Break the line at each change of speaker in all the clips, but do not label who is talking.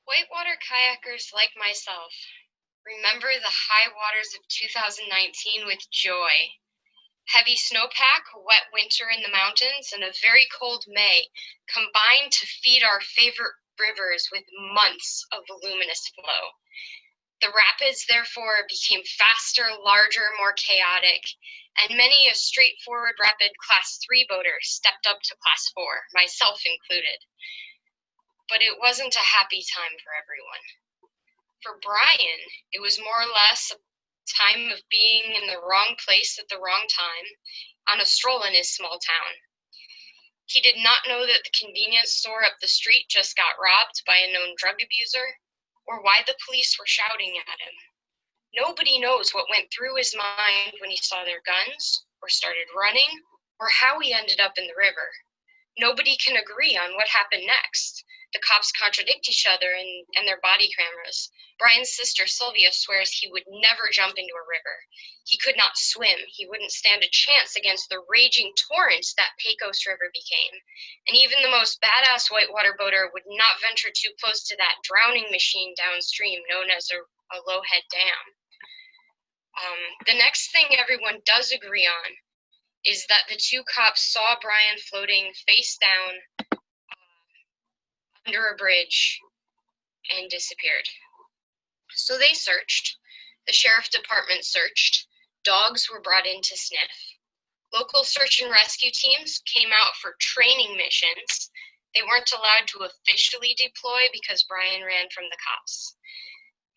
Whitewater kayakers like myself remember the high waters of 2019 with joy. Heavy snowpack, wet winter in the mountains, and a very cold May combined to feed our favorite rivers with months of voluminous flow. The rapids, therefore, became faster, larger, more chaotic, and many a straightforward rapid Class 3 boater stepped up to Class 4, myself included. But it wasn't a happy time for everyone. For Brian, it was more or less a time of being in the wrong place at the wrong time on a stroll in his small town. He did not know that the convenience store up the street just got robbed by a known drug abuser, or why the police were shouting at him. Nobody knows what went through his mind when he saw their guns, or started running, or how he ended up in the river. Nobody can agree on what happened next. The cops contradict each other and their body cameras. Brian's sister Sylvia swears he would never jump into a river. He could not swim. He wouldn't stand a chance against the raging torrent that Pecos River became. And even the most badass whitewater boater would not venture too close to that drowning machine downstream known as a low-head dam. The next thing everyone does agree on is that the two cops saw Brian floating face down under a bridge and disappeared. So they searched. The sheriff department searched. Dogs were brought in to sniff. Local search and rescue teams came out for training missions. They weren't allowed to officially deploy because Brian ran from the cops.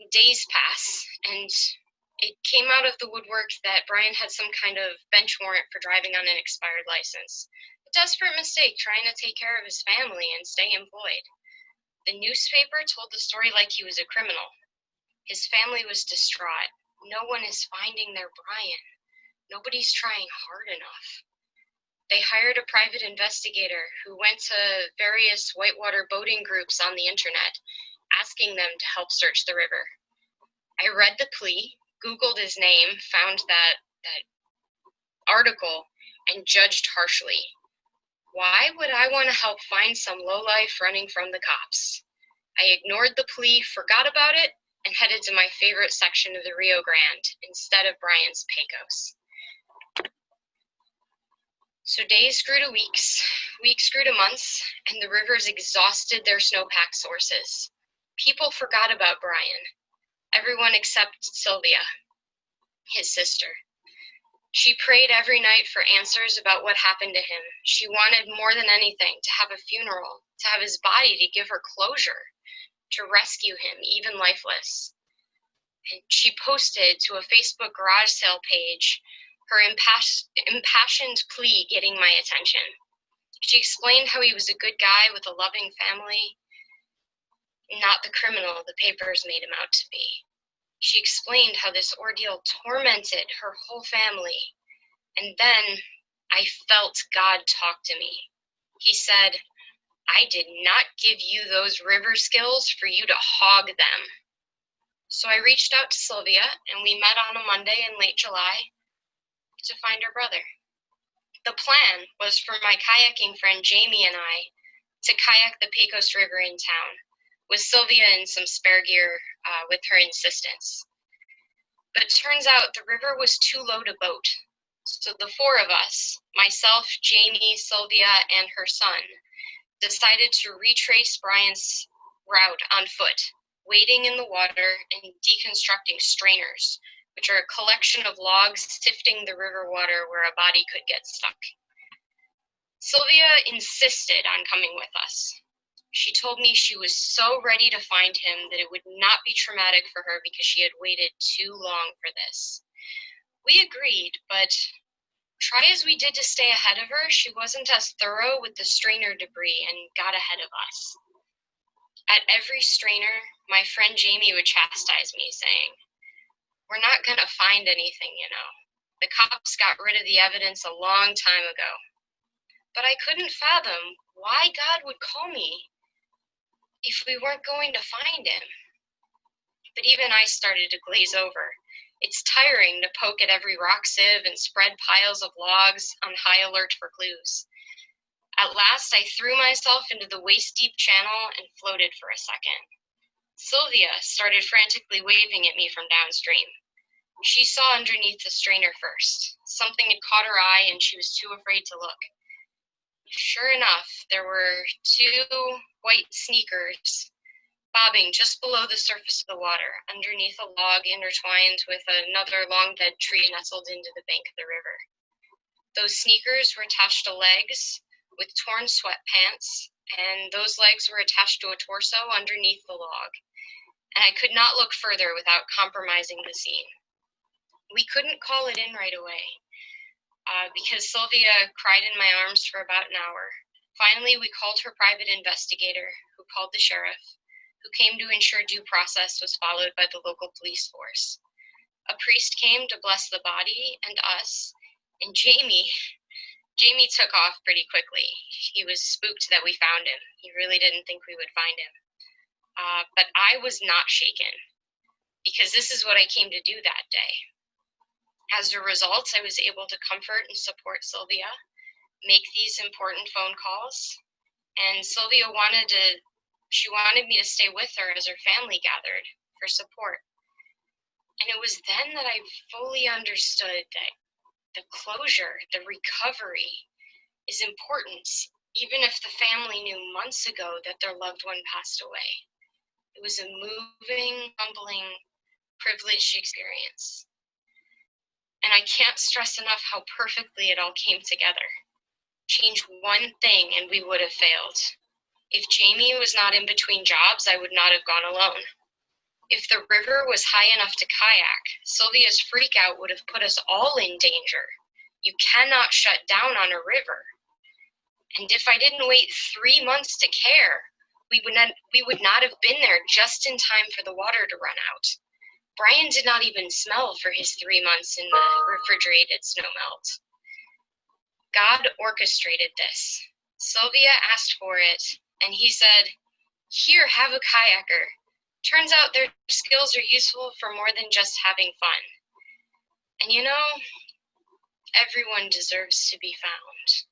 Days pass, and it came out of the woodwork that Brian had some kind of bench warrant for driving on an expired license. A desperate mistake trying to take care of his family and stay employed. The newspaper told the story like he was a criminal. His family was distraught. No one is finding their Brian. Nobody's trying hard enough. They hired a private investigator who went to various whitewater boating groups on the internet, asking them to help search the river. I read the plea, Googled his name, found that article, and judged harshly. Why would I want to help find some lowlife running from the cops? I ignored the plea, forgot about it, and headed to my favorite section of the Rio Grande instead of Brian's Pecos. So days grew to weeks, weeks grew to months, and the rivers exhausted their snowpack sources. People forgot about Brian. Everyone except Sylvia, his sister. She prayed every night for answers about what happened to him. She wanted more than anything to have a funeral, to have his body to give her closure, to rescue him, even lifeless. And she posted to a Facebook garage sale page her impassioned plea getting my attention. She explained how he was a good guy with a loving family, not the criminal the papers made him out to be. She explained how this ordeal tormented her whole family. And then I felt God talk to me. He said, I did not give you those river skills for you to hog them. So I reached out to Sylvia, and we met on a Monday in late July to find her brother. The plan was for my kayaking friend Jamie and I to kayak the Pecos River in town, with Sylvia and some spare gear with her insistence. But it turns out the river was too low to boat. So the four of us, myself, Jamie, Sylvia, and her son, decided to retrace Brian's route on foot, wading in the water and deconstructing strainers, which are a collection of logs sifting the river water where a body could get stuck. Sylvia insisted on coming with us. She told me she was so ready to find him that it would not be traumatic for her because she had waited too long for this. We agreed, but try as we did to stay ahead of her, she wasn't as thorough with the strainer debris and got ahead of us. At every strainer, my friend Jamie would chastise me, saying, "We're not gonna find anything, you know. The cops got rid of the evidence a long time ago." But I couldn't fathom why God would call me if we weren't going to find him. But even I started to glaze over. It's tiring to poke at every rock sieve and spread piles of logs on high alert for clues. At last, I threw myself into the waist-deep channel and floated for a second. Sylvia started frantically waving at me from downstream. She saw underneath the strainer first. Something had caught her eye and she was too afraid to look. Sure enough, there were two white sneakers bobbing just below the surface of the water, underneath a log intertwined with another long dead tree nestled into the bank of the river. Those sneakers were attached to legs with torn sweatpants, and those legs were attached to a torso underneath the log. And I could not look further without compromising the scene. We couldn't call it in right away because Sylvia cried in my arms for about an hour. Finally, we called her private investigator, who called the sheriff, who came to ensure due process was followed by the local police force. A priest came to bless the body and us, and Jamie took off pretty quickly. He was spooked that we found him. He really didn't think we would find him. But I was not shaken, because this is what I came to do that day. As a result, I was able to comfort and support Sylvia, make these important phone calls, and Sylvia wanted me to stay with her as her family gathered for support. And it was then that I fully understood that the closure, the recovery is important, even if the family knew months ago that their loved one passed away. It was a moving, humbling, privileged experience. And I can't stress enough how perfectly it all came together. Change one thing and we would have failed. If Jamie was not in between jobs, I would not have gone alone. If the river was high enough to kayak, Sylvia's freak out would have put us all in danger. You cannot shut down on a river. And if I didn't wait 3 months to care, we would not have been there just in time for the water to run out. Brian did not even smell for his 3 months in the refrigerated snowmelt. God orchestrated this. Sylvia asked for it, and he said, "Here, have a kayaker. Turns out their skills are useful for more than just having fun." And you know, everyone deserves to be found.